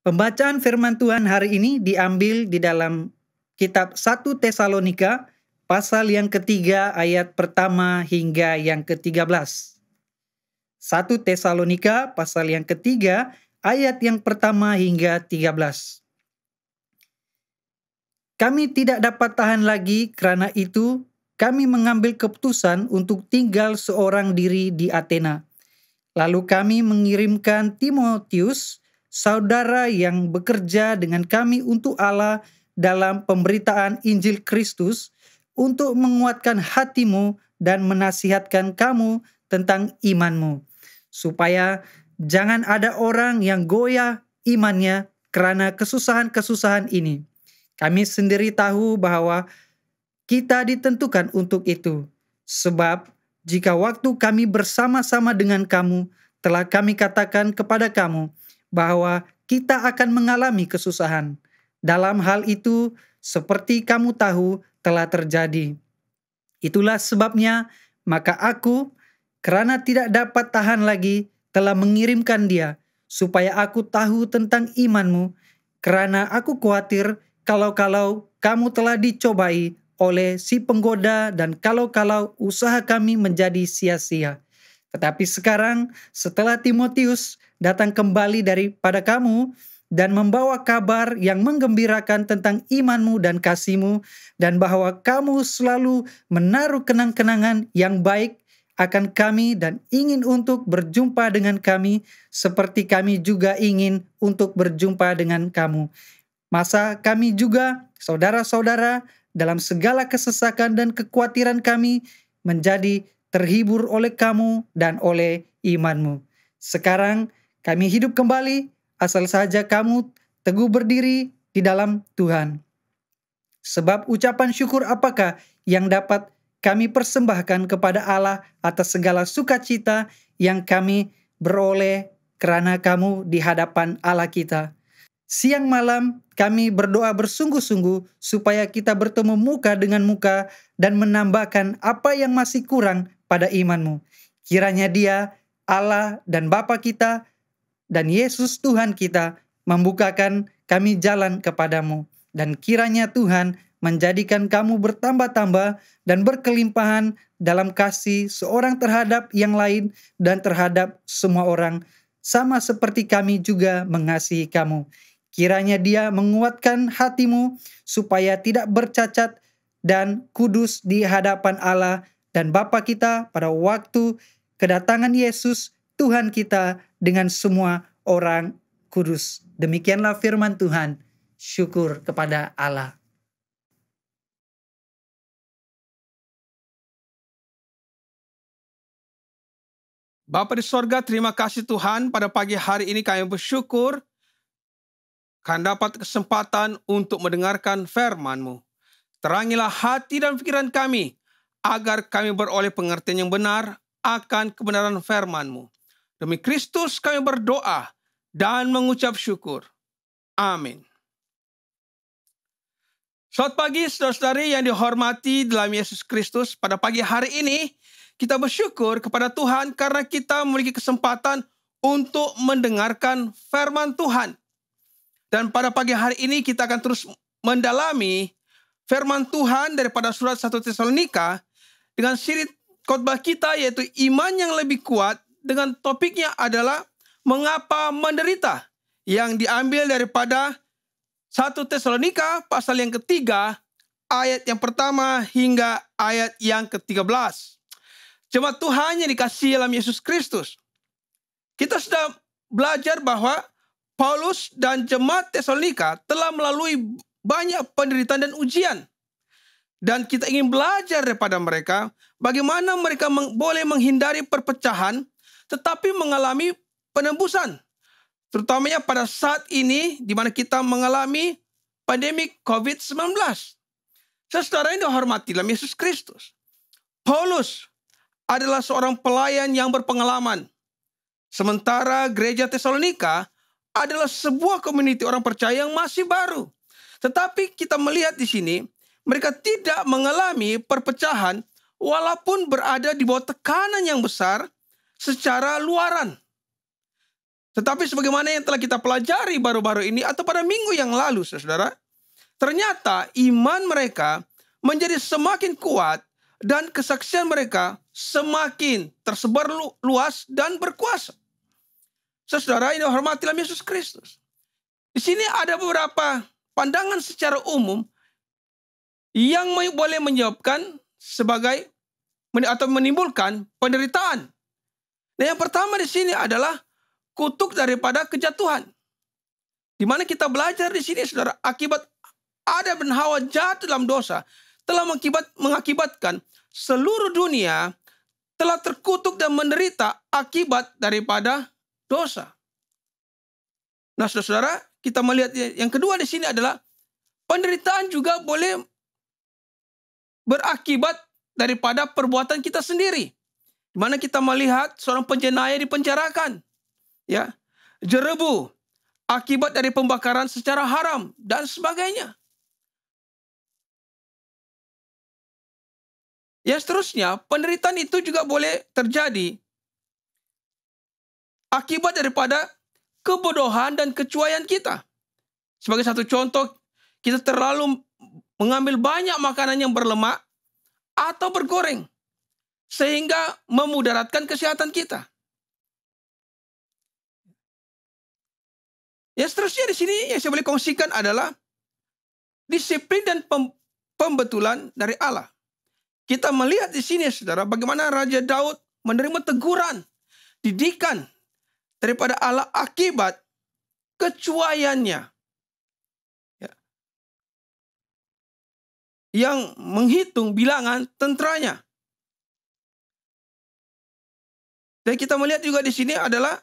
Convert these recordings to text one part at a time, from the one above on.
Pembacaan firman Tuhan hari ini diambil di dalam kitab 1 Tesalonika, pasal yang ketiga ayat pertama hingga yang ke-13. 1 Tesalonika, pasal yang ketiga ayat yang pertama hingga 13. Kami tidak dapat tahan lagi, karena itu kami mengambil keputusan untuk tinggal seorang diri di Athena. Lalu kami mengirimkan Timotius, saudara yang bekerja dengan kami untuk Allah dalam pemberitaan Injil Kristus, untuk menguatkan hatimu dan menasihatkan kamu tentang imanmu, supaya jangan ada orang yang goyah imannya karena kesusahan-kesusahan ini. Kami sendiri tahu bahwa kita ditentukan untuk itu, sebab jika waktu kami bersama-sama dengan kamu, telah kami katakan kepada kamu bahwa kita akan mengalami kesusahan. Dalam hal itu, seperti kamu tahu, telah terjadi. Itulah sebabnya, maka aku, karena tidak dapat tahan lagi, telah mengirimkan dia, supaya aku tahu tentang imanmu, karena aku khawatir kalau-kalau kamu telah dicobai oleh si penggoda dan kalau-kalau usaha kami menjadi sia-sia. Tetapi sekarang, setelah Timotius datang kembali daripada kamu dan membawa kabar yang menggembirakan tentang imanmu dan kasihmu, dan bahwa kamu selalu menaruh kenang-kenangan yang baik akan kami dan ingin untuk berjumpa dengan kami, seperti kami juga ingin untuk berjumpa dengan kamu. Masa kami juga, saudara-saudara, dalam segala kesesakan dan kekhawatiran kami, menjadi terhibur oleh kamu dan oleh imanmu. Sekarang kami hidup kembali, asal saja kamu teguh berdiri di dalam Tuhan. Sebab ucapan syukur apakah yang dapat kami persembahkan kepada Allah atas segala sukacita yang kami beroleh karena kamu di hadapan Allah kita. Siang malam kami berdoa bersungguh-sungguh supaya kita bertemu muka dengan muka dan menambahkan apa yang masih kurang pada imanmu. Kiranya Dia, Allah dan Bapa kita, dan Yesus Tuhan kita membukakan kami jalan kepadamu. Dan kiranya Tuhan menjadikan kamu bertambah-tambah dan berkelimpahan dalam kasih seorang terhadap yang lain dan terhadap semua orang, sama seperti kami juga mengasihi kamu. Kiranya Dia menguatkan hatimu supaya tidak bercacat dan kudus di hadapan Allah dan Bapa kita pada waktu kedatangan Yesus Tuhan kita dengan semua orang kudus. Demikianlah firman Tuhan. Syukur kepada Allah. Bapa di sorga, terima kasih Tuhan, pada pagi hari ini kami bersyukur karena dapat kesempatan untuk mendengarkan firman-Mu. Terangilah hati dan pikiran kami, agar kami beroleh pengertian yang benar akan kebenaran firman-Mu. Demi Kristus kami berdoa dan mengucap syukur. Amin. Selamat pagi saudara-saudari yang dihormati dalam Yesus Kristus. Pada pagi hari ini kita bersyukur kepada Tuhan karena kita memiliki kesempatan untuk mendengarkan firman Tuhan. Dan pada pagi hari ini kita akan terus mendalami firman Tuhan daripada surat 1 Tesalonika dengan siri khotbah kita, yaitu iman yang lebih kuat, dengan topiknya adalah mengapa menderita, yang diambil daripada 1 Tesalonika pasal yang ketiga ayat yang pertama hingga ayat yang ke-13. Jemaat Tuhan yang dikasihi dalam Yesus Kristus, kita sudah belajar bahwa Paulus dan jemaat Tesalonika telah melalui banyak penderitaan dan ujian. Dan kita ingin belajar daripada mereka bagaimana mereka boleh menghindari perpecahan tetapi mengalami penembusan. Terutamanya pada saat ini di mana kita mengalami pandemi COVID-19. Saudara yang dihormati dalam Yesus Kristus, Paulus adalah seorang pelayan yang berpengalaman. Sementara gereja Tesalonika adalah sebuah komuniti orang percaya yang masih baru. Tetapi kita melihat di sini, mereka tidak mengalami perpecahan walaupun berada di bawah tekanan yang besar secara luaran. Tetapi sebagaimana yang telah kita pelajari baru-baru ini atau pada minggu yang lalu, saudara, ternyata iman mereka menjadi semakin kuat dan kesaksian mereka semakin tersebar luas dan berkuasa. Saudara yang dihormati dalam Yesus Kristus. Di sini ada beberapa pandangan secara umum yang boleh menyebabkan sebagai atau menimbulkan penderitaan. Nah, yang pertama di sini adalah kutuk daripada kejatuhan. Di mana kita belajar di sini, saudara, akibat Adam dan Hawa jatuh dalam dosa telah mengakibatkan seluruh dunia telah terkutuk dan menderita akibat daripada dosa. Nah, saudara, kita melihat yang kedua di sini adalah penderitaan juga boleh berakibat daripada perbuatan kita sendiri. Di mana kita melihat seorang penjenayah dipenjarakan, ya, jerebu akibat dari pembakaran secara haram dan sebagainya. Ya, seterusnya, penderitaan itu juga boleh terjadi akibat daripada kebodohan dan kecuaian kita. Sebagai satu contoh, kita terlalu mengambil banyak makanan yang berlemak atau bergoreng, sehingga memudaratkan kesehatan kita. Ya, seterusnya di sini yang saya boleh kongsikan adalah disiplin dan pembetulan dari Allah. Kita melihat di sini, saudara, bagaimana Raja Daud menerima teguran, didikan daripada Allah akibat kecuaiannya. Ya. Yang menghitung bilangan tenteranya. Dan kita melihat juga di sini adalah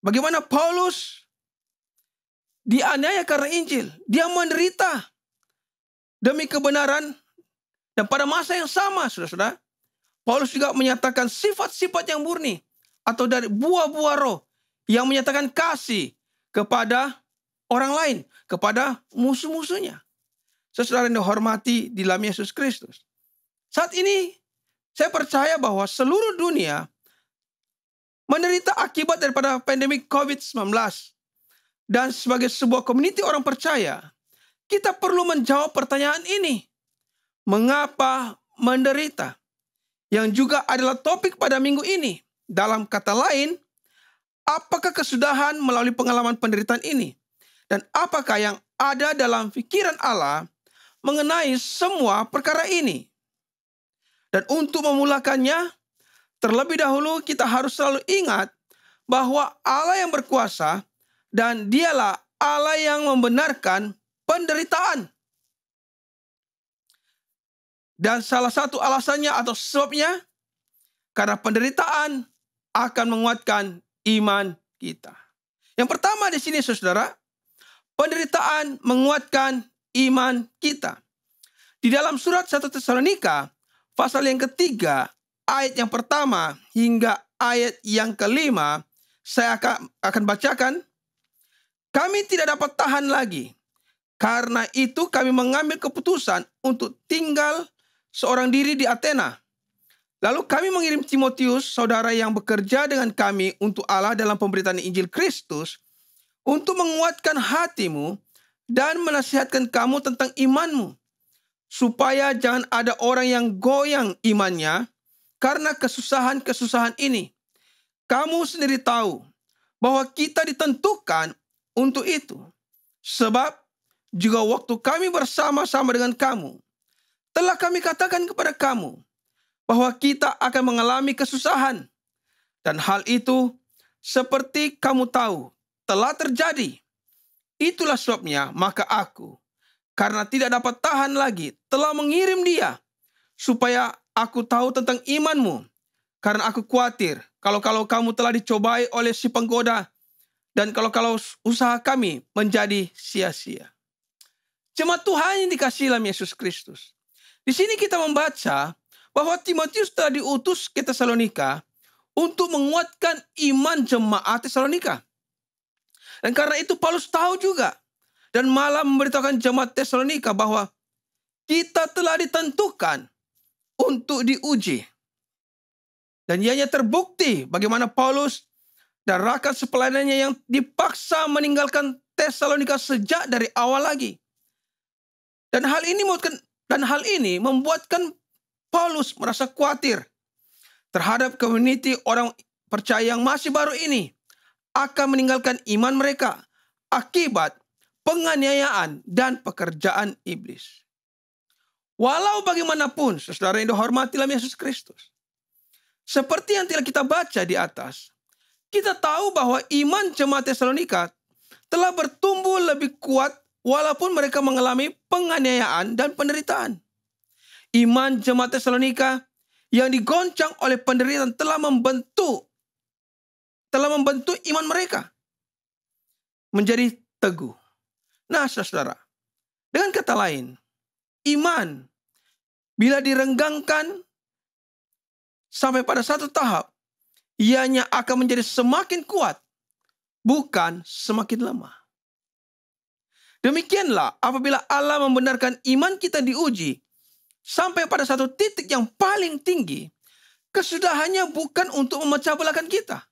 bagaimana Paulus dianiaya karena Injil. Dia menderita demi kebenaran. Dan pada masa yang sama, saudara-saudara, Paulus juga menyatakan sifat-sifat yang murni atau dari buah-buah roh yang menyatakan kasih kepada orang lain, kepada musuh-musuhnya. Saudara yang dihormati di dalam Yesus Kristus. Saat ini, saya percaya bahwa seluruh dunia menderita akibat daripada pandemi COVID-19. Dan sebagai sebuah komuniti orang percaya, kita perlu menjawab pertanyaan ini. Mengapa menderita? Yang juga adalah topik pada minggu ini. Dalam kata lain, apakah kesudahan melalui pengalaman penderitaan ini? Dan apakah yang ada dalam pikiran Allah mengenai semua perkara ini? Dan untuk memulakannya, terlebih dahulu kita harus selalu ingat bahwa Allah yang berkuasa dan dialah Allah yang membenarkan penderitaan. Dan salah satu alasannya atau sebabnya, karena penderitaan akan menguatkan iman kita. Yang pertama di sini, saudara, penderitaan menguatkan iman kita. Di dalam surat 1 Tesalonika, pasal yang ketiga, ayat yang pertama hingga ayat yang kelima, saya akan bacakan. Kami tidak dapat tahan lagi. Karena itu kami mengambil keputusan untuk tinggal seorang diri di Athena. Lalu kami mengirim Timotius, saudara yang bekerja dengan kami untuk Allah dalam pemberitaan Injil Kristus, untuk menguatkan hatimu dan menasihatkan kamu tentang imanmu, supaya jangan ada orang yang goyang imannya karena kesusahan-kesusahan ini. Kamu sendiri tahu bahwa kita ditentukan untuk itu. Sebab juga waktu kami bersama-sama dengan kamu, telah kami katakan kepada kamu bahwa kita akan mengalami kesusahan. Dan hal itu seperti kamu tahu telah terjadi. Itulah sebabnya maka aku, karena tidak dapat tahan lagi, telah mengirim dia supaya aku tahu tentang imanmu. Karena aku khawatir kalau kamu telah dicobai oleh si penggoda dan kalau usaha kami menjadi sia-sia. Jemaat Tuhan yang dikasihi dalam Yesus Kristus. Di sini kita membaca bahwa Timotius telah diutus ke Tesalonika untuk menguatkan iman jemaat Tesalonika. Dan karena itu Paulus tahu juga dan malah memberitahukan jemaat Tesalonika bahwa kita telah ditentukan untuk diuji. Dan ianya terbukti bagaimana Paulus dan rakan sepelayanannya yang dipaksa meninggalkan Tesalonika sejak dari awal lagi. Dan hal ini membuatkan Paulus merasa khawatir terhadap community orang percaya yang masih baru ini akan meninggalkan iman mereka akibat penganiayaan dan pekerjaan iblis. Walau bagaimanapun, saudara yang dihormati dalam Yesus Kristus, seperti yang telah kita baca di atas, kita tahu bahwa iman jemaat Tesalonika telah bertumbuh lebih kuat walaupun mereka mengalami penganiayaan dan penderitaan. Iman jemaat Tesalonika yang digoncang oleh penderitaan telah membentuk iman mereka menjadi teguh. Nah, saudara, dengan kata lain, iman bila direnggangkan sampai pada satu tahap, ianya akan menjadi semakin kuat, bukan semakin lemah. Demikianlah apabila Allah membenarkan iman kita diuji sampai pada satu titik yang paling tinggi, kesudahannya bukan untuk memecah belahkan kita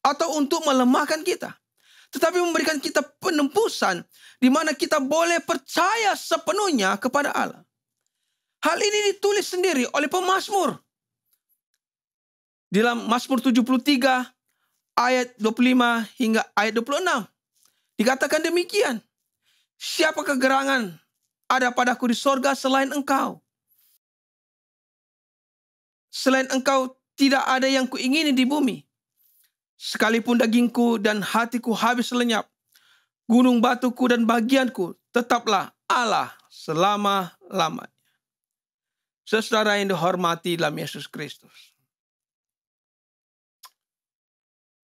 atau untuk melemahkan kita, tetapi memberikan kita penembusan di mana kita boleh percaya sepenuhnya kepada Allah. Hal ini ditulis sendiri oleh pemazmur. Dalam Mazmur 73 ayat 25 hingga ayat 26. Dikatakan demikian. Siapa kegerangan ada padaku di sorga selain engkau? Selain engkau tidak ada yang kuingini di bumi. Sekalipun dagingku dan hatiku habis lenyap, gunung batuku dan bagianku tetaplah Allah selama-lamanya. Saudara yang dihormati dalam Yesus Kristus,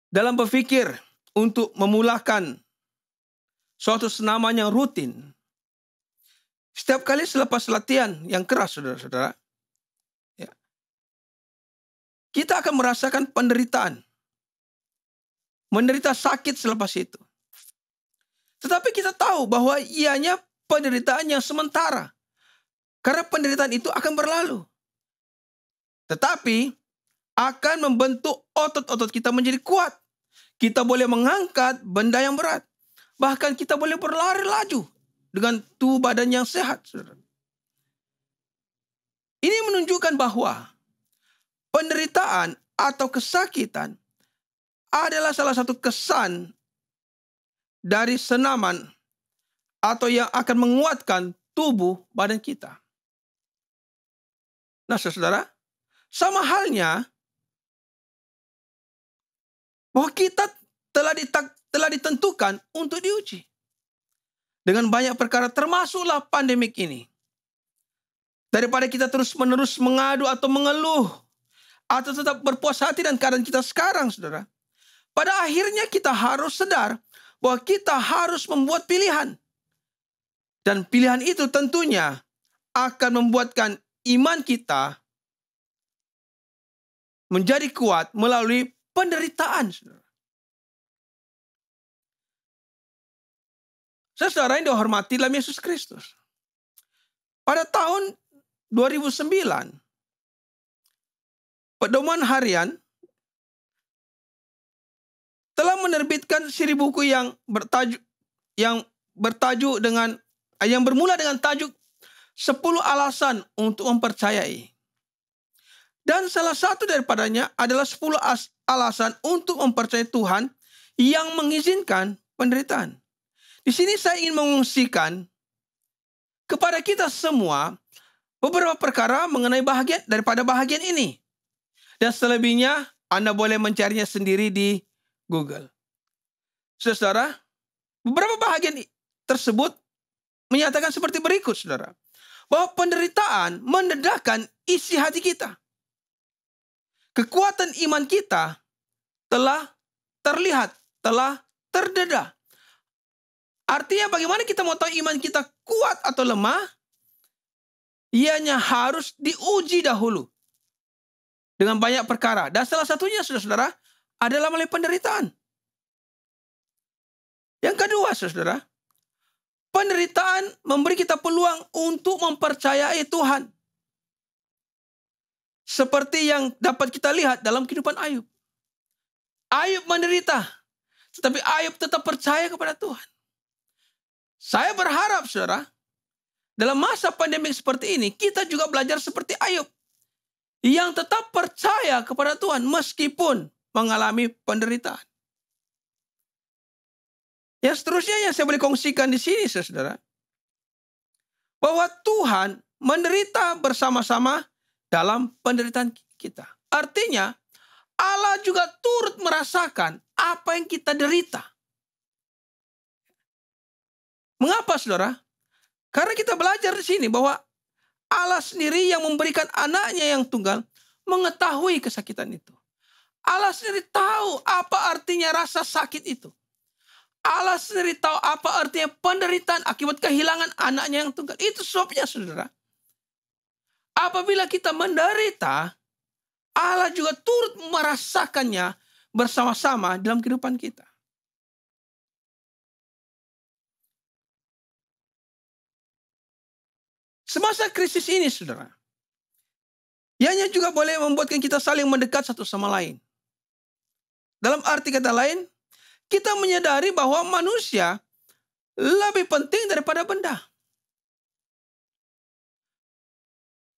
dalam berpikir untuk memulakan suatu senaman yang rutin, setiap kali selepas latihan yang keras, saudara-saudara, ya, kita akan merasakan penderitaan. Menderita sakit selepas itu. Tetapi kita tahu bahwa ianya penderitaan yang sementara. Karena penderitaan itu akan berlalu. Tetapi akan membentuk otot-otot kita menjadi kuat. Kita boleh mengangkat benda yang berat. Bahkan kita boleh berlari laju dengan tubuh badan yang sehat. Saudara. Ini menunjukkan bahwa penderitaan atau kesakitan adalah salah satu kesan dari senaman atau yang akan menguatkan tubuh badan kita. Nah, saudara, sama halnya bahwa kita telah ditentukan untuk diuji dengan banyak perkara, termasuklah pandemik ini. Daripada kita terus-menerus mengadu atau mengeluh atau tetap berpuas hati dan keadaan kita sekarang, saudara, pada akhirnya kita harus sadar bahwa kita harus membuat pilihan. Dan pilihan itu tentunya akan membuatkan iman kita menjadi kuat melalui penderitaan. Saudara yang dihormati dalam Yesus Kristus. Pada tahun 2009, Pedoman Harian telah menerbitkan siri buku yang bermula dengan tajuk 10 alasan untuk mempercayai. Dan salah satu daripadanya adalah 10 alasan untuk mempercayai Tuhan yang mengizinkan penderitaan. Di sini saya ingin mengungsikan kepada kita semua beberapa perkara mengenai bahagian ini. Dan selebihnya Anda boleh mencarinya sendiri di Google. Saudara, beberapa bahagian tersebut menyatakan seperti berikut, saudara. Bahwa penderitaan mendedahkan isi hati kita. Kekuatan iman kita telah terlihat, telah terdedah. Artinya bagaimana kita mau tahu iman kita kuat atau lemah? Ianya harus diuji dahulu. Dengan banyak perkara. Dan salah satunya, saudara-saudara, adalah melalui penderitaan. Yang kedua, saudara, penderitaan memberi kita peluang untuk mempercayai Tuhan. Seperti yang dapat kita lihat dalam kehidupan Ayub. Ayub menderita, tetapi Ayub tetap percaya kepada Tuhan. Saya berharap, saudara, dalam masa pandemi seperti ini, kita juga belajar seperti Ayub, yang tetap percaya kepada Tuhan meskipun mengalami penderitaan. Yang seterusnya yang saya boleh kongsikan di sini, saudara, bahwa Tuhan menderita bersama-sama dalam penderitaan kita. Artinya, Allah juga turut merasakan apa yang kita derita. Mengapa, saudara? Karena kita belajar di sini bahwa Allah sendiri yang memberikan anaknya yang tunggal mengetahui kesakitan itu. Allah sendiri tahu apa artinya rasa sakit itu. Allah sendiri tahu apa artinya penderitaan akibat kehilangan anaknya yang tunggal. Itu sebabnya, saudara, apabila kita menderita, Allah juga turut merasakannya bersama-sama dalam kehidupan kita. Semasa krisis ini, saudara, ianya juga boleh membuatkan kita saling mendekat satu sama lain. Dalam arti kata lain, kita menyadari bahwa manusia lebih penting daripada benda.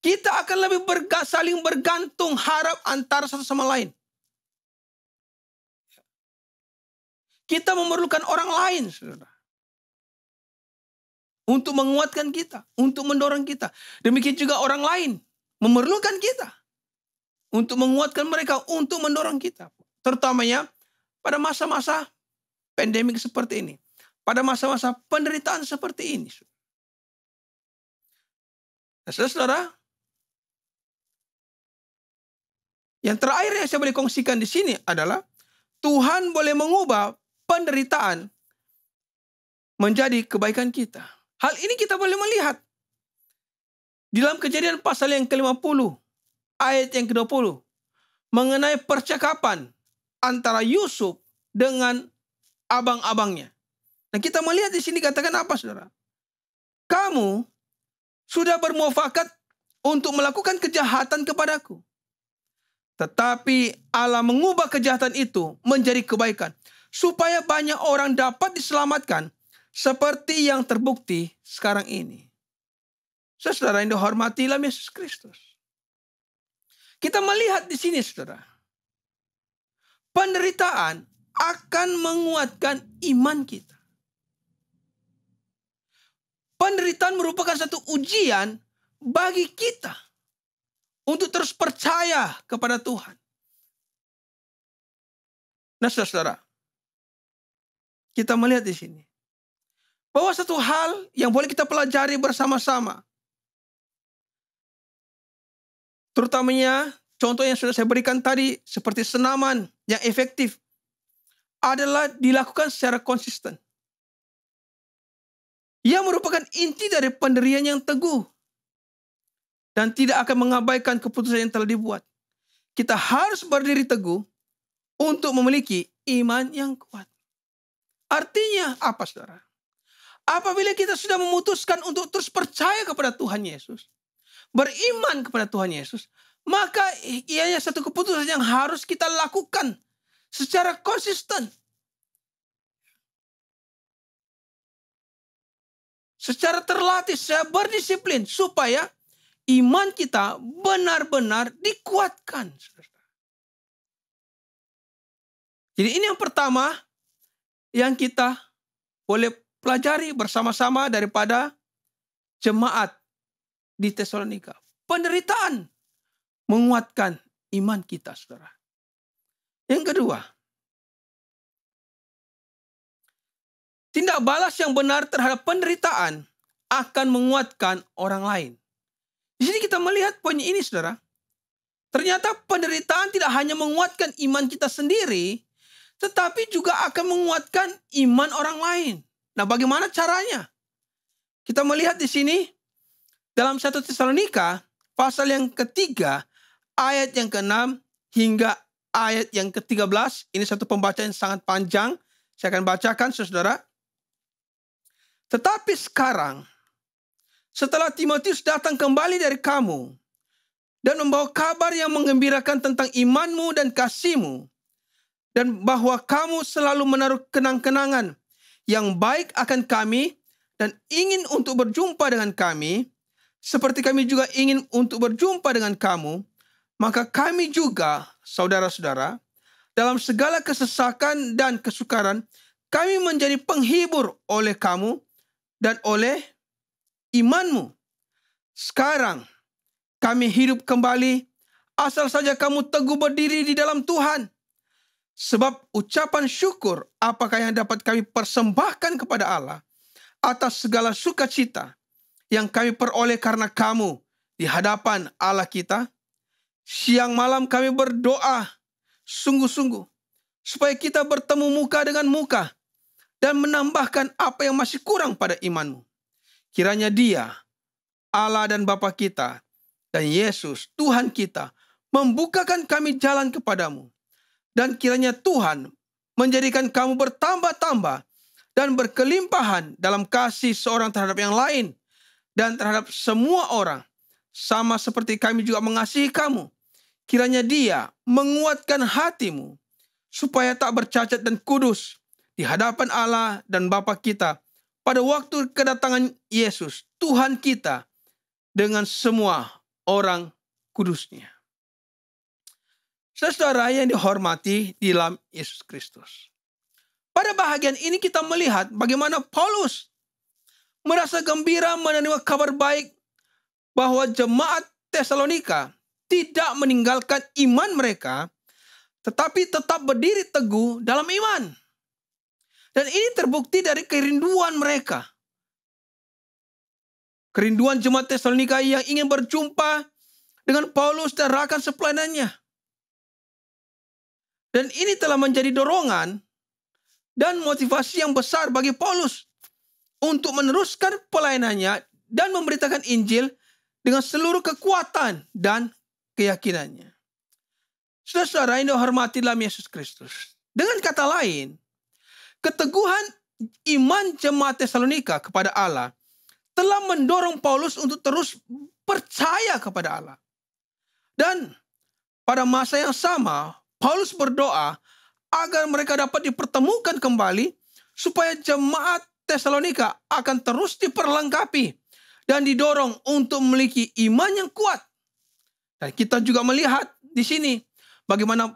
Kita akan lebih saling bergantung harap antara satu sama lain. Kita memerlukan orang lain, saudara, untuk menguatkan kita, untuk mendorong kita. Demikian juga orang lain memerlukan kita untuk menguatkan mereka, untuk mendorong kita. Terutamanya pada masa-masa pandemik seperti ini. Pada masa-masa penderitaan seperti ini. Nah, saudara, yang terakhir yang saya boleh kongsikan di sini adalah Tuhan boleh mengubah penderitaan menjadi kebaikan kita. Hal ini kita boleh melihat di dalam Kejadian pasal yang ke-50, ayat yang ke-20, mengenai percakapan antara Yusuf dengan abang-abangnya. Nah, kita melihat di sini katakan apa, saudara? Kamu sudah bermufakat untuk melakukan kejahatan kepadaku. Tetapi Allah mengubah kejahatan itu menjadi kebaikan, supaya banyak orang dapat diselamatkan, seperti yang terbukti sekarang ini. Saudara yang dihormati dalam Yesus Kristus. Kita melihat di sini, saudara, penderitaan akan menguatkan iman kita. Penderitaan merupakan satu ujian bagi kita untuk terus percaya kepada Tuhan. Nah, saudara, kita melihat di sini bahwa satu hal yang boleh kita pelajari bersama-sama, terutamanya contoh yang sudah saya berikan tadi, seperti senaman yang efektif, adalah dilakukan secara konsisten. Ia merupakan inti dari pendirian yang teguh dan tidak akan mengabaikan keputusan yang telah dibuat. Kita harus berdiri teguh untuk memiliki iman yang kuat. Artinya apa, saudara? Apabila kita sudah memutuskan untuk terus percaya kepada Tuhan Yesus, beriman kepada Tuhan Yesus, maka ianya satu keputusan yang harus kita lakukan secara konsisten. Secara terlatih, secara berdisiplin, supaya iman kita benar-benar dikuatkan. Jadi ini yang pertama yang kita boleh pelajari bersama-sama daripada jemaat di Tesalonika. Penderitaan menguatkan iman kita, saudara. Yang kedua, tindak balas yang benar terhadap penderitaan akan menguatkan orang lain. Di sini kita melihat poin ini, saudara. Ternyata penderitaan tidak hanya menguatkan iman kita sendiri, tetapi juga akan menguatkan iman orang lain. Nah, bagaimana caranya? Kita melihat di sini dalam 1 Tesalonika pasal yang ketiga, ayat yang ke-6 hingga ayat yang ke-13. Ini satu pembacaan yang sangat panjang. Saya akan bacakan, saudara. Tetapi sekarang, setelah Timotius datang kembali dari kamu dan membawa kabar yang menggembirakan tentang imanmu dan kasihmu, dan bahwa kamu selalu menaruh kenang-kenangan yang baik akan kami dan ingin untuk berjumpa dengan kami, seperti kami juga ingin untuk berjumpa dengan kamu, maka kami juga, saudara-saudara, dalam segala kesesakan dan kesukaran, kami menjadi penghibur oleh kamu dan oleh imanmu. Sekarang kami hidup kembali, asal saja kamu teguh berdiri di dalam Tuhan. Sebab ucapan syukur apakah yang dapat kami persembahkan kepada Allah atas segala sukacita yang kami peroleh karena kamu di hadapan Allah kita. Siang malam kami berdoa sungguh-sungguh supaya kita bertemu muka dengan muka dan menambahkan apa yang masih kurang pada imanmu. Kiranya Dia, Allah dan Bapa kita, dan Yesus, Tuhan kita, membukakan kami jalan kepadamu. Dan kiranya Tuhan menjadikan kamu bertambah-tambah dan berkelimpahan dalam kasih seorang terhadap yang lain dan terhadap semua orang, sama seperti kami juga mengasihi kamu. Kiranya Dia menguatkan hatimu supaya tak bercacat dan kudus di hadapan Allah dan Bapa kita pada waktu kedatangan Yesus, Tuhan kita, dengan semua orang kudusnya. Saudara yang dihormati di dalam Yesus Kristus. Pada bahagian ini kita melihat bagaimana Paulus merasa gembira menerima kabar baik bahwa jemaat Tesalonika tidak meninggalkan iman mereka, tetapi tetap berdiri teguh dalam iman. Dan ini terbukti dari kerinduan mereka. Kerinduan jemaat Tesalonika yang ingin berjumpa dengan Paulus dan rakan sepelayanannya. Dan ini telah menjadi dorongan dan motivasi yang besar bagi Paulus untuk meneruskan pelayanannya dan memberitakan Injil dengan seluruh kekuatan dan keyakinannya. Saudara-saudara yang dihormati dalam Yesus Kristus. Dengan kata lain, keteguhan iman jemaat Tesalonika kepada Allah telah mendorong Paulus untuk terus percaya kepada Allah. Dan pada masa yang sama, Paulus berdoa agar mereka dapat dipertemukan kembali supaya jemaat Tesalonika akan terus diperlengkapi dan didorong untuk memiliki iman yang kuat. Dan kita juga melihat di sini bagaimana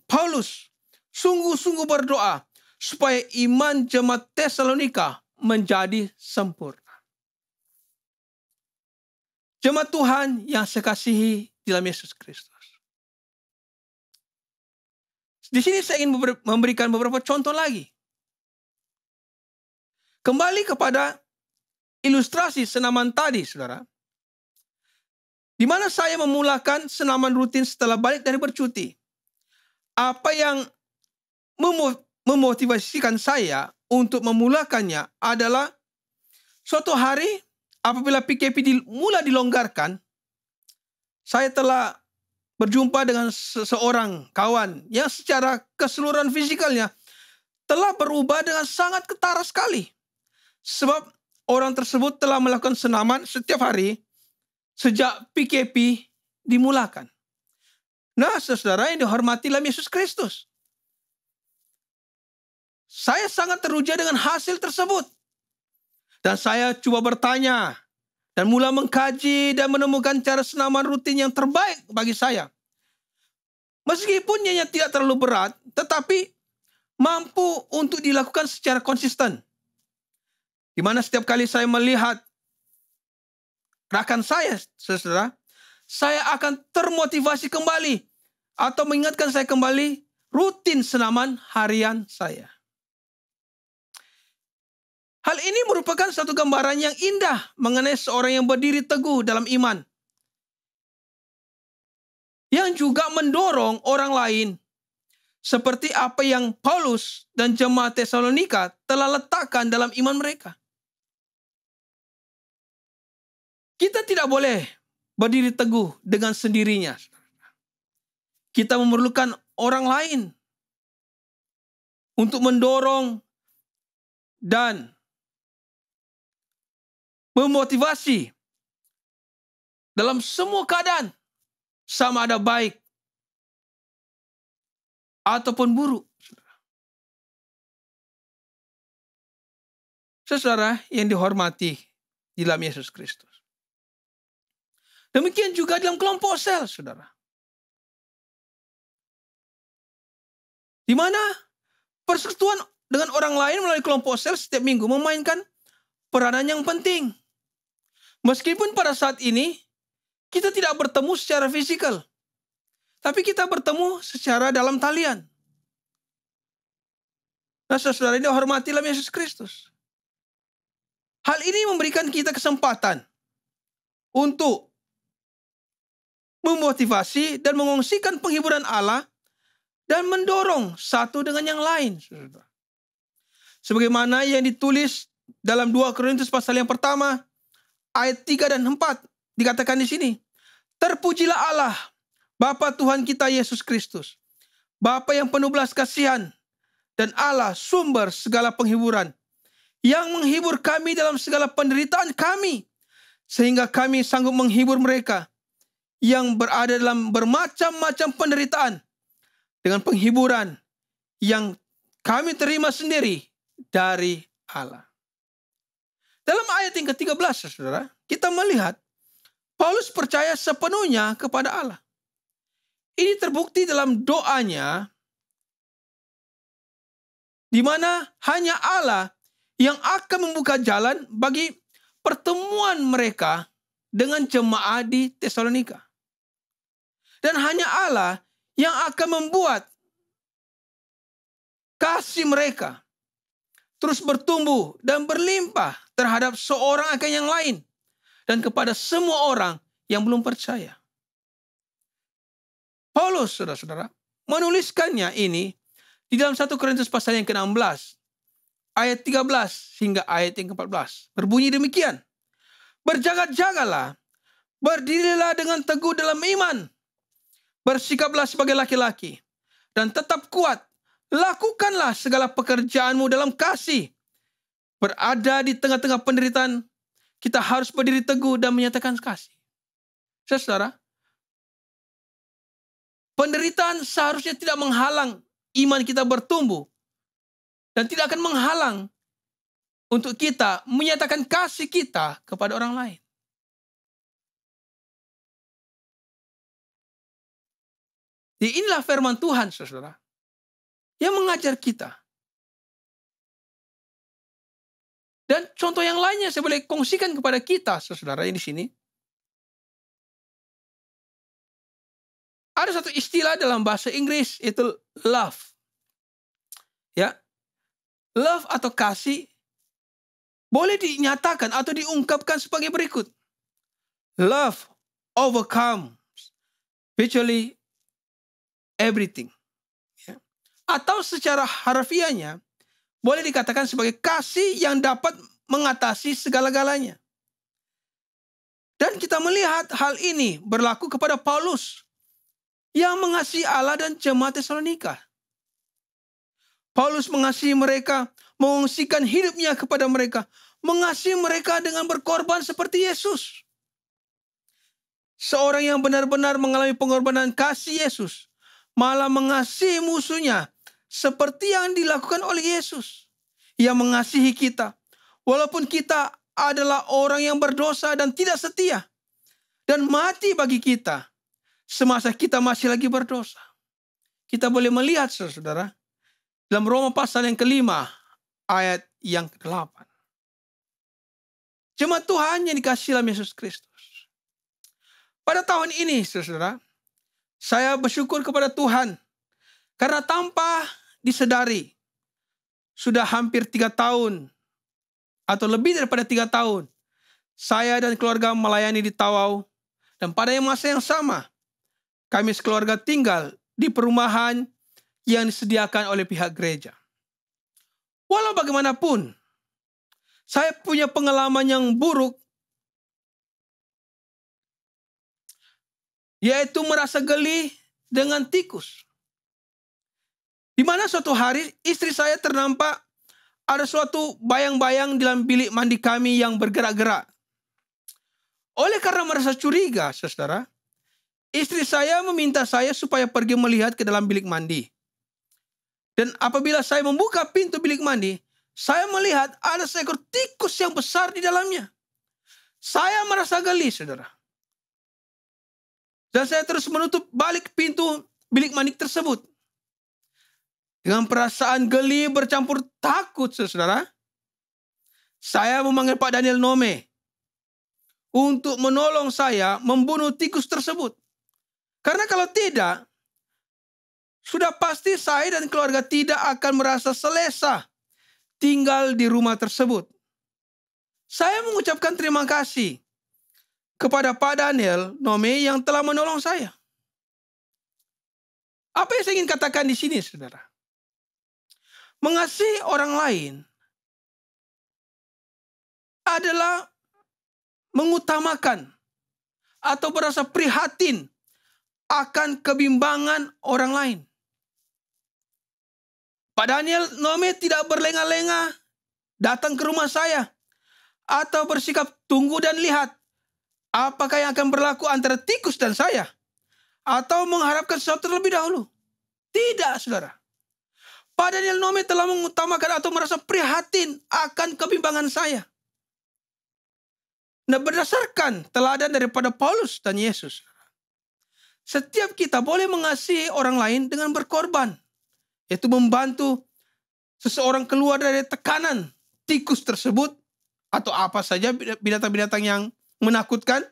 Paulus sungguh-sungguh berdoa supaya iman jemaat Tesalonika menjadi sempurna. Jemaat Tuhan yang saya kasihi dalam Yesus Kristus. Di sini saya ingin memberikan beberapa contoh lagi. Kembali kepada ilustrasi senaman tadi, saudara. Di mana saya memulakan senaman rutin setelah balik dari bercuti. Apa yang memotivasikan saya untuk memulakannya adalah suatu hari apabila PKP mulai dilonggarkan, saya telah berjumpa dengan seseorang kawan yang secara keseluruhan fisikalnya telah berubah dengan sangat ketara sekali. Sebab orang tersebut telah melakukan senaman setiap hari sejak PKP dimulakan. Nah, saudara yang dihormati dalam Yesus Kristus, saya sangat teruja dengan hasil tersebut. Dan saya coba bertanya dan mulai mengkaji dan menemukan cara senaman rutin yang terbaik bagi saya. Meskipun ianya tidak terlalu berat, tetapi mampu untuk dilakukan secara konsisten. Di mana setiap kali saya melihat rakan saya, saudara, saya akan termotivasi kembali atau mengingatkan saya kembali rutin senaman harian saya. Hal ini merupakan satu gambaran yang indah mengenai seorang yang berdiri teguh dalam iman, yang juga mendorong orang lain, seperti apa yang Paulus dan jemaat Tesalonika telah letakkan dalam iman mereka. Kita tidak boleh berdiri teguh dengan sendirinya. Kita memerlukan orang lain untuk mendorong dan memotivasi dalam semua keadaan, sama ada baik ataupun buruk. Saudara yang dihormati di dalam Yesus Kristus. Demikian juga dalam kelompok sel, saudara. Di mana persekutuan dengan orang lain melalui kelompok sel setiap minggu memainkan peranan yang penting. Meskipun pada saat ini kita tidak bertemu secara fisikal, tapi kita bertemu secara dalam talian. Nah, saudara ini hormati dalam Yesus Kristus. Hal ini memberikan kita kesempatan untuk memotivasi dan mengungsikan penghiburan Allah dan mendorong satu dengan yang lain. Sebagaimana yang ditulis dalam 2 Korintus pasal yang pertama, ayat 3 dan 4, dikatakan di sini, terpujilah Allah, Bapa Tuhan kita Yesus Kristus, Bapa yang penuh belas kasihan, dan Allah sumber segala penghiburan, yang menghibur kami dalam segala penderitaan kami, sehingga kami sanggup menghibur mereka yang berada dalam bermacam-macam penderitaan dengan penghiburan yang kami terima sendiri dari Allah. Dalam ayat yang ke-13, saudara, kita melihat Paulus percaya sepenuhnya kepada Allah. Ini terbukti dalam doanya, di mana hanya Allah yang akan membuka jalan bagi pertemuan mereka dengan jemaat di Tesalonika. Dan hanya Allah yang akan membuat kasih mereka terus bertumbuh dan berlimpah terhadap seorang akan yang lain dan kepada semua orang yang belum percaya. Paulus, saudara-saudara, menuliskannya ini di dalam 1 Korintus pasal yang ke-16. Ayat 13 hingga ayat yang ke-14. Berbunyi demikian. Berjaga-jagalah, berdirilah dengan teguh dalam iman, bersikaplah sebagai laki-laki, dan tetap kuat. Lakukanlah segala pekerjaanmu dalam kasih. Berada di tengah-tengah penderitaan, kita harus berdiri teguh dan menyatakan kasih. Saudara, penderitaan seharusnya tidak menghalang iman kita bertumbuh, dan tidak akan menghalang untuk kita menyatakan kasih kita kepada orang lain. Jadi inilah firman Tuhan, saudara, yang mengajar kita. Dan contoh yang lainnya saya boleh kongsikan kepada kita, saudara, yang di sini. Ada satu istilah dalam bahasa Inggris, itu love. Ya, love atau kasih boleh dinyatakan atau diungkapkan sebagai berikut. Love overcomes virtually everything. Ya. Atau secara harfiahnya boleh dikatakan sebagai kasih yang dapat mengatasi segala-galanya. Dan kita melihat hal ini berlaku kepada Paulus yang mengasihi Allah dan jemaat Tesalonika. Paulus mengasihi mereka, mengungsikan hidupnya kepada mereka, mengasihi mereka dengan berkorban seperti Yesus. Seorang yang benar-benar mengalami pengorbanan kasih Yesus, malah mengasihi musuhnya seperti yang dilakukan oleh Yesus. Ia mengasihi kita, walaupun kita adalah orang yang berdosa dan tidak setia, dan mati bagi kita semasa kita masih lagi berdosa. Kita boleh melihat, saudara, dalam Roma pasal yang ke-5, ayat yang ke-8. Jemaat Tuhan yang dikasihi dalam Yesus Kristus. Pada tahun ini, saudara, saya bersyukur kepada Tuhan. Karena tanpa disedari, sudah hampir 3 tahun, atau lebih daripada 3 tahun, saya dan keluarga melayani di Tawau. Dan pada masa yang sama, kami sekeluarga tinggal di perumahan yang disediakan oleh pihak gereja. Walau bagaimanapun, saya punya pengalaman yang buruk, yaitu merasa geli dengan tikus. Di mana suatu hari istri saya ternampak ada suatu bayang-bayang di dalam bilik mandi kami yang bergerak-gerak. Oleh karena merasa curiga, saudara, istri saya meminta saya supaya pergi melihat ke dalam bilik mandi. Dan apabila saya membuka pintu bilik mandi, saya melihat ada seekor tikus yang besar di dalamnya. Saya merasa geli, saudara. Dan saya terus menutup balik pintu bilik mandi tersebut. Dengan perasaan geli bercampur takut, saudara, saya memanggil Pak Daniel Nome untuk menolong saya membunuh tikus tersebut. Karena kalau tidak, sudah pasti saya dan keluarga tidak akan merasa selesa tinggal di rumah tersebut. Saya mengucapkan terima kasih kepada Pak Daniel Nome yang telah menolong saya. Apa yang saya ingin katakan di sini, saudara? Mengasihi orang lain adalah mengutamakan atau berasa prihatin akan kebimbangan orang lain. Pak Daniel Nome tidak berlenga-lenga datang ke rumah saya atau bersikap tunggu dan lihat apakah yang akan berlaku antara tikus dan saya, atau mengharapkan sesuatu terlebih dahulu. Tidak, saudara. Pak Daniel Nome telah mengutamakan atau merasa prihatin akan kebimbangan saya. Nah, berdasarkan teladan daripada Paulus dan Yesus, setiap kita boleh mengasihi orang lain dengan berkorban, yaitu membantu seseorang keluar dari tekanan tikus tersebut atau apa saja binatang-binatang yang menakutkan,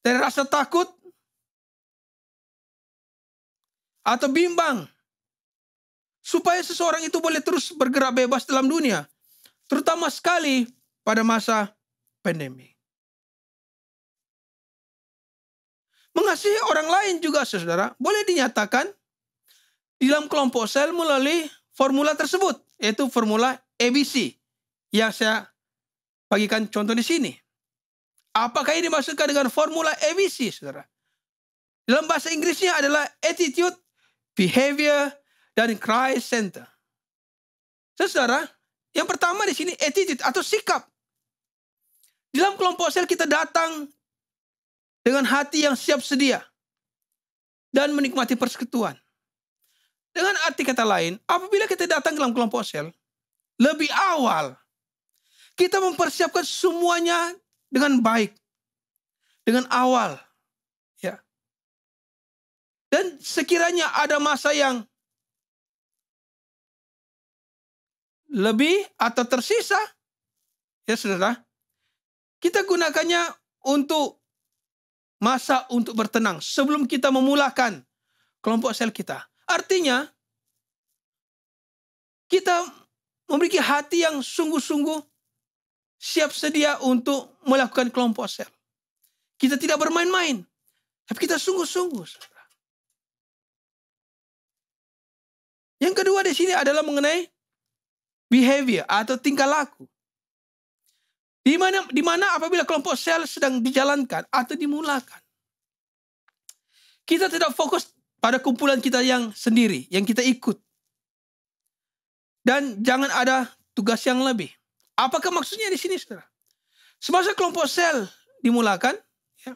dari rasa takut atau bimbang, supaya seseorang itu boleh terus bergerak bebas dalam dunia, terutama sekali pada masa pandemi. Mengasihi orang lain juga, saudara, boleh dinyatakan di dalam kelompok sel melalui formula tersebut, yaitu formula ABC yang saya bagikan contoh di sini. Apakah ini dimaksudkan dengan formula ABC, saudara? Dalam bahasa Inggrisnya adalah attitude, behavior, dan Christ center. Saudara, yang pertama di sini attitude atau sikap. Di dalam kelompok sel kita datang dengan hati yang siap sedia dan menikmati persekutuan. Dengan arti kata lain, apabila kita datang ke dalam kelompok sel, lebih awal kita mempersiapkan semuanya dengan baik, dengan awal, ya. Dan sekiranya ada masa yang lebih atau tersisa, ya saudara, kita gunakannya untuk masa untuk bertenang sebelum kita memulakan kelompok sel kita. Artinya, kita memiliki hati yang sungguh-sungguh siap sedia untuk melakukan kelompok sel. Kita tidak bermain-main, tapi kita sungguh-sungguh. Yang kedua di sini adalah mengenai behavior atau tingkah laku. Di mana apabila kelompok sel sedang dijalankan atau dimulakan, kita tidak fokus pada kumpulan kita yang sendiri, yang kita ikut. Dan jangan ada tugas yang lebih. Apakah maksudnya di sini, saudara? Semasa kelompok sel dimulakan, ya,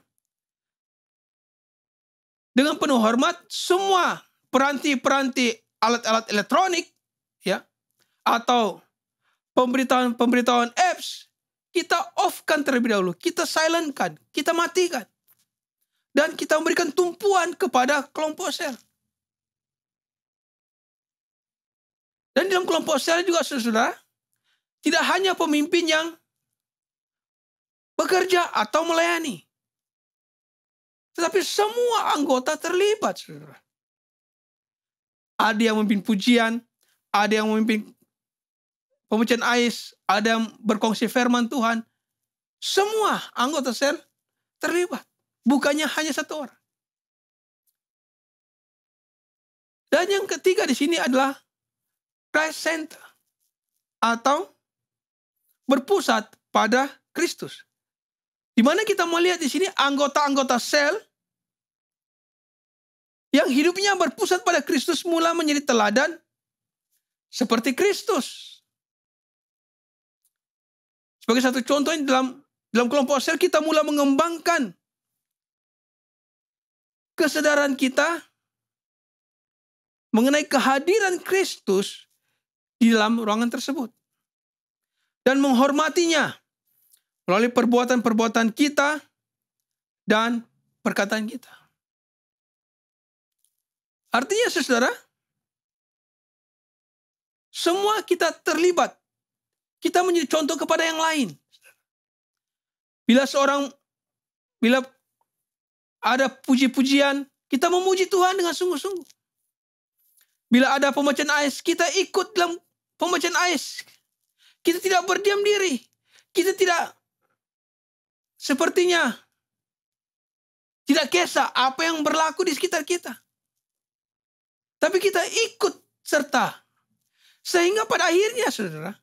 dengan penuh hormat, semua peranti-peranti alat-alat elektronik, ya, atau pemberitahuan apps, kita off-kan terlebih dahulu, kita silent-kan, kita matikan. Dan kita memberikan tumpuan kepada kelompok sel. Dan dalam kelompok sel juga, saudara, tidak hanya pemimpin yang bekerja atau melayani, tetapi semua anggota terlibat, saudara. Ada yang memimpin pujian, ada yang memimpin pembacaan ais, ada yang berkongsi firman Tuhan. Semua anggota sel terlibat. Bukannya hanya satu orang. Dan yang ketiga di sini adalah Christ center atau berpusat pada Kristus. Di mana kita melihat di sini anggota-anggota sel yang hidupnya berpusat pada Kristus mula menjadi teladan seperti Kristus. Sebagai satu contoh, dalam kelompok sel kita mula mengembangkan kesadaran kita mengenai kehadiran Kristus di dalam ruangan tersebut. Dan menghormatinya melalui perbuatan-perbuatan kita dan perkataan kita. Artinya saudara, semua kita terlibat. Kita menjadi contoh kepada yang lain. Bila ada puji-pujian, kita memuji Tuhan dengan sungguh-sungguh. Bila ada pembacaan ayat, kita ikut dalam pembacaan ayat. Kita tidak berdiam diri. Kita tidak sepertinya tidak kisah apa yang berlaku di sekitar kita. Tapi kita ikut serta. Sehingga pada akhirnya saudara,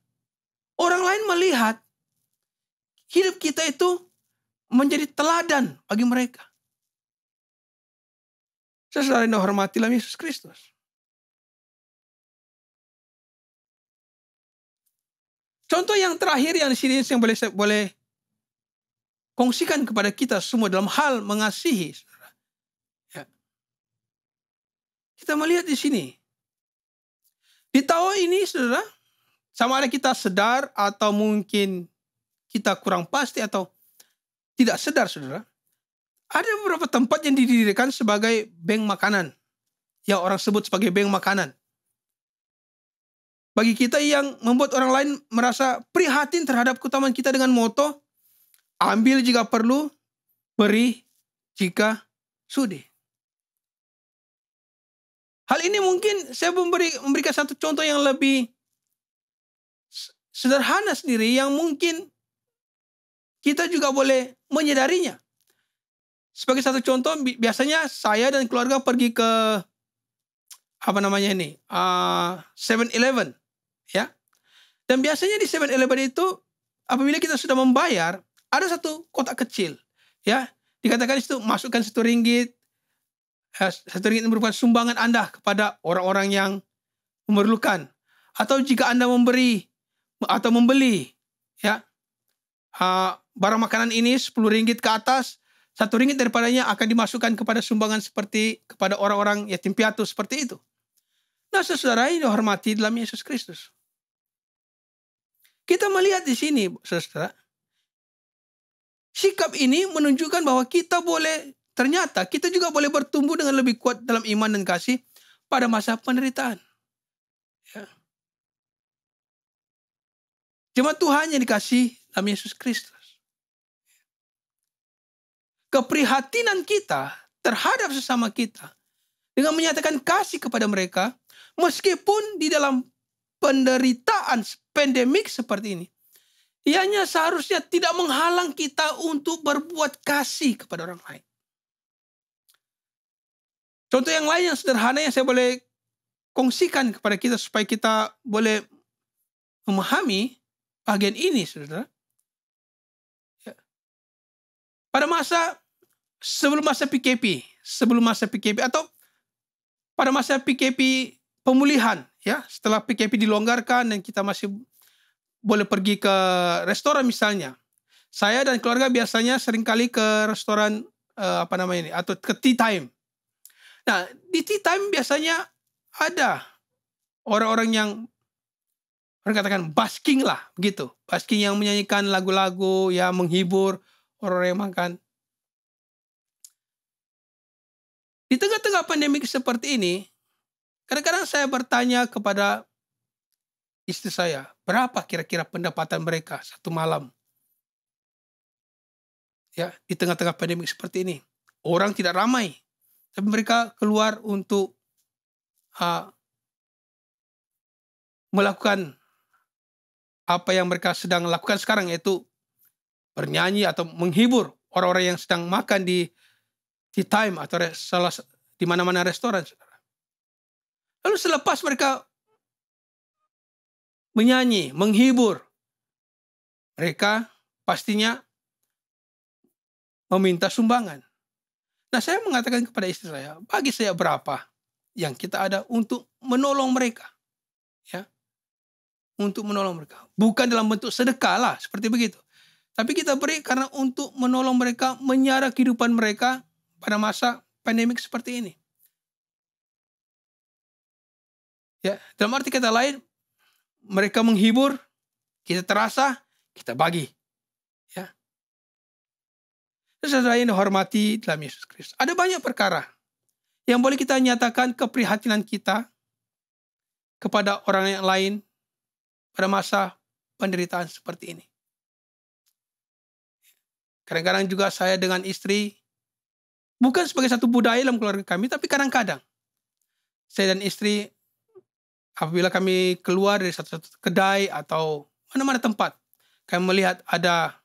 orang lain melihat hidup kita itu menjadi teladan bagi mereka. Saudara yang dihormati dalam Yesus Kristus. Contoh yang terakhir yang di sini yang boleh kongsikan kepada kita semua dalam hal mengasihi, saudara. Ya. Kita melihat di sini. Di tahun ini, saudara, sama ada kita sadar atau mungkin kita kurang pasti atau tidak sadar, saudara. Ada beberapa tempat yang didirikan sebagai bank makanan. Yang orang sebut sebagai bank makanan. Bagi kita yang membuat orang lain merasa prihatin terhadap keutamaan kita dengan moto, ambil jika perlu, beri jika sudi. Hal ini mungkin saya memberikan satu contoh yang lebih sederhana sendiri yang mungkin kita juga boleh menyadarinya. Sebagai satu contoh, biasanya saya dan keluarga pergi ke 7-Eleven, ya. Dan biasanya di 7-Eleven itu apabila kita sudah membayar, ada satu kotak kecil, ya. Dikatakan itu masukkan RM1. RM1 merupakan sumbangan Anda kepada orang-orang yang memerlukan. Atau jika Anda memberi atau membeli, ya, barang makanan ini RM10 ke atas, RM1 daripadanya akan dimasukkan kepada sumbangan seperti kepada orang-orang yatim piatu seperti itu. Nah, saudara yang dihormati dalam Yesus Kristus. Kita melihat di sini, saudara, sikap ini menunjukkan bahwa ternyata kita juga boleh bertumbuh dengan lebih kuat dalam iman dan kasih pada masa penderitaan. Ya. Jemaat Tuhan yang dikasih dalam Yesus Kristus. Keprihatinan kita terhadap sesama kita dengan menyatakan kasih kepada mereka, meskipun di dalam penderitaan pandemik seperti ini, ianya seharusnya tidak menghalang kita untuk berbuat kasih kepada orang lain. Contoh yang lain yang sederhana yang saya boleh kongsikan kepada kita supaya kita boleh memahami bagian ini, saudara. Ya. Pada sebelum masa PKP atau pada masa PKP pemulihan, ya, setelah PKP dilonggarkan dan kita masih boleh pergi ke restoran misalnya. Saya dan keluarga biasanya seringkali ke restoran atau ke tea time. Nah, di tea time biasanya ada orang-orang yang katakan basking lah, begitu. Basking yang menyanyikan lagu-lagu yang menghibur orang-orang yang makan. Di tengah-tengah pandemik seperti ini, kadang-kadang saya bertanya kepada istri saya, berapa kira-kira pendapatan mereka satu malam? Ya, di tengah-tengah pandemik seperti ini. Orang tidak ramai, tapi mereka keluar untuk melakukan apa yang mereka sedang lakukan sekarang, yaitu bernyanyi atau menghibur orang-orang yang sedang makan di tea time atau di mana-mana restoran, saudara. Lalu selepas mereka menyanyi, menghibur, mereka pastinya meminta sumbangan. Nah, saya mengatakan kepada istri saya, bagi saya berapa yang kita ada untuk menolong mereka. Ya. Untuk menolong mereka. Bukan dalam bentuk sedekah lah, seperti begitu. Tapi kita beri karena untuk menolong mereka, menyara kehidupan mereka pada masa pandemik seperti ini. Ya, dalam arti kata lain, mereka menghibur, kita terasa, kita bagi. Ya. Saudara yang dihormati dalam Yesus Kristus. Ada banyak perkara yang boleh kita nyatakan keprihatinan kita kepada orang yang lain pada masa penderitaan seperti ini. Kadang-kadang juga saya dengan istri, bukan sebagai satu budaya dalam keluarga kami, tapi kadang-kadang saya dan istri, apabila kami keluar dari satu kedai atau mana-mana tempat, kami melihat ada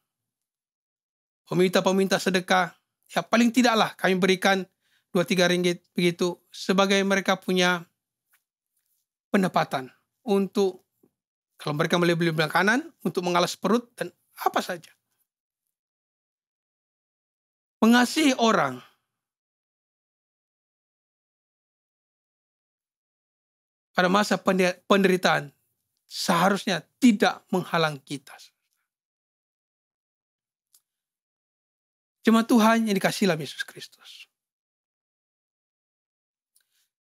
peminta-peminta sedekah, ya paling tidaklah kami berikan 2-3 ringgit begitu, sebagai mereka punya pendapatan untuk, kalau mereka beli makanan, untuk mengalas perut dan apa saja. Mengasihi orang pada masa penderitaan seharusnya tidak menghalang kita. Jemaat Tuhan yang dikasihi dalam Yesus Kristus.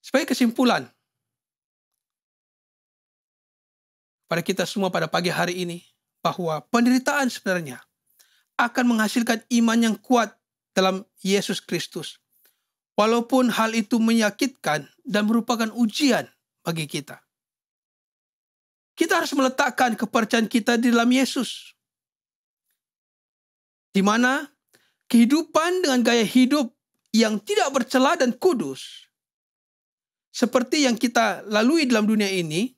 Sebagai kesimpulan pada kita semua pada pagi hari ini, bahwa penderitaan sebenarnya akan menghasilkan iman yang kuat dalam Yesus Kristus. Walaupun hal itu menyakitkan dan merupakan ujian bagi kita. Kita harus meletakkan kepercayaan kita di dalam Yesus. Di mana kehidupan dengan gaya hidup yang tidak bercela dan kudus, seperti yang kita lalui dalam dunia ini,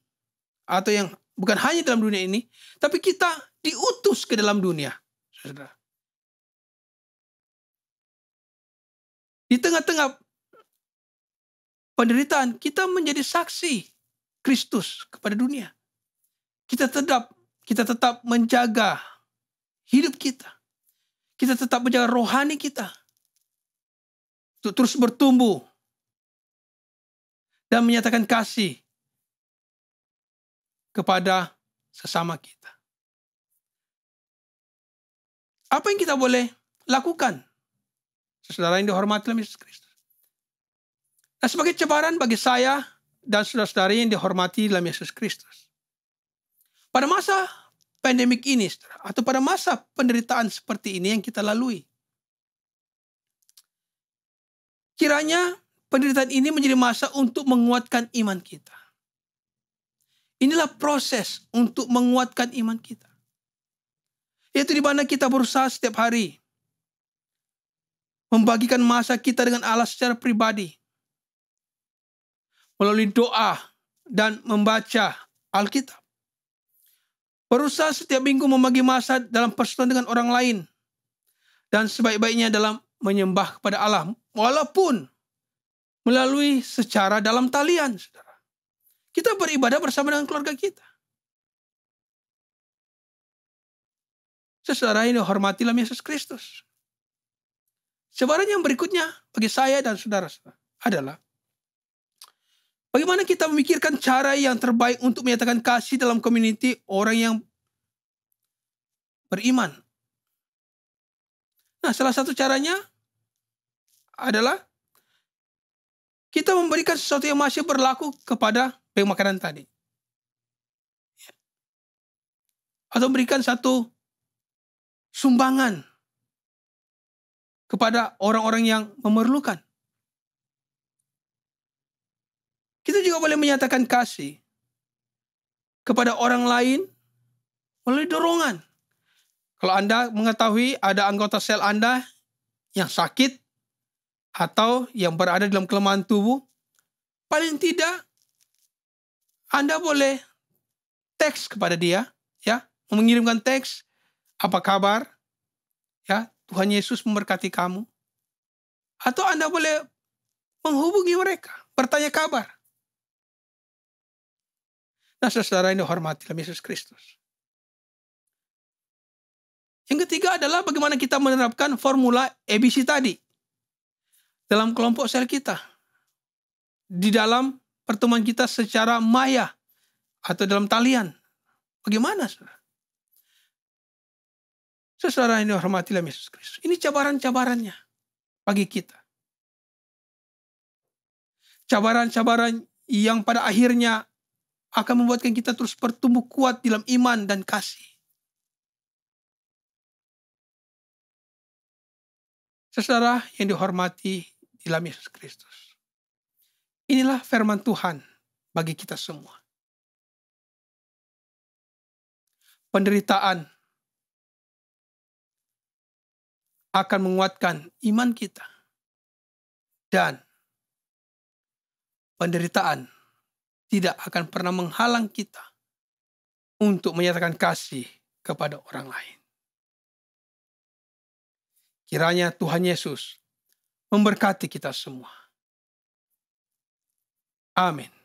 atau yang bukan hanya dalam dunia ini, tapi kita diutus ke dalam dunia. Saudara. Di tengah-tengah penderitaan, kita menjadi saksi Kristus kepada dunia. Kita tetap menjaga hidup kita. Kita tetap menjaga rohani kita untuk terus bertumbuh dan menyatakan kasih kepada sesama kita. Apa yang kita boleh lakukan, saudara yang dihormati dalam Yesus Kristus? Nah, sebagai cabaran bagi saya dan saudara-saudari yang dihormati dalam Yesus Kristus, pada masa pandemik ini, saudara, atau pada masa penderitaan seperti ini yang kita lalui, kiranya penderitaan ini menjadi masa untuk menguatkan iman kita. Inilah proses untuk menguatkan iman kita. Yaitu di mana kita berusaha setiap hari membagikan masa kita dengan Allah secara pribadi, melalui doa dan membaca Alkitab. Berusaha setiap minggu membagi masa dalam persekutuan dengan orang lain, dan sebaik-baiknya dalam menyembah kepada Allah, walaupun melalui secara dalam talian, saudara. Kita beribadah bersama dengan keluarga kita. Saudara ini hormati dalam Yesus Kristus. Cabaran yang berikutnya bagi saya dan saudara adalah bagaimana kita memikirkan cara yang terbaik untuk menyatakan kasih dalam community orang yang beriman. Nah, salah satu caranya adalah kita memberikan sesuatu yang masih berlaku kepada makanan tadi. Atau memberikan satu sumbangan kepada orang-orang yang memerlukan. Kita juga boleh menyatakan kasih kepada orang lain melalui dorongan. Kalau Anda mengetahui ada anggota sel Anda yang sakit atau yang berada dalam kelemahan tubuh, paling tidak Anda boleh teks kepada dia, ya, mengirimkan teks, apa kabar? Ya, Tuhan Yesus memberkati kamu. Atau Anda boleh menghubungi mereka, bertanya kabar. Nah, saudara yang dihormati dalam Yesus Kristus. Yang ketiga adalah bagaimana kita menerapkan formula ABC tadi dalam kelompok sel kita, di dalam pertemuan kita secara maya atau dalam talian. Bagaimana, saudara? Saudara yang dihormati dalam Yesus Kristus. Ini cabaran-cabarannya bagi kita. Cabaran-cabaran yang pada akhirnya akan membuatkan kita terus bertumbuh kuat dalam iman dan kasih. Saudara yang dihormati dalam Yesus Kristus. Inilah firman Tuhan bagi kita semua. Penderitaan akan menguatkan iman kita. Dan penderitaan tidak akan pernah menghalang kita untuk menyatakan kasih kepada orang lain. Kiranya Tuhan Yesus memberkati kita semua. Amin.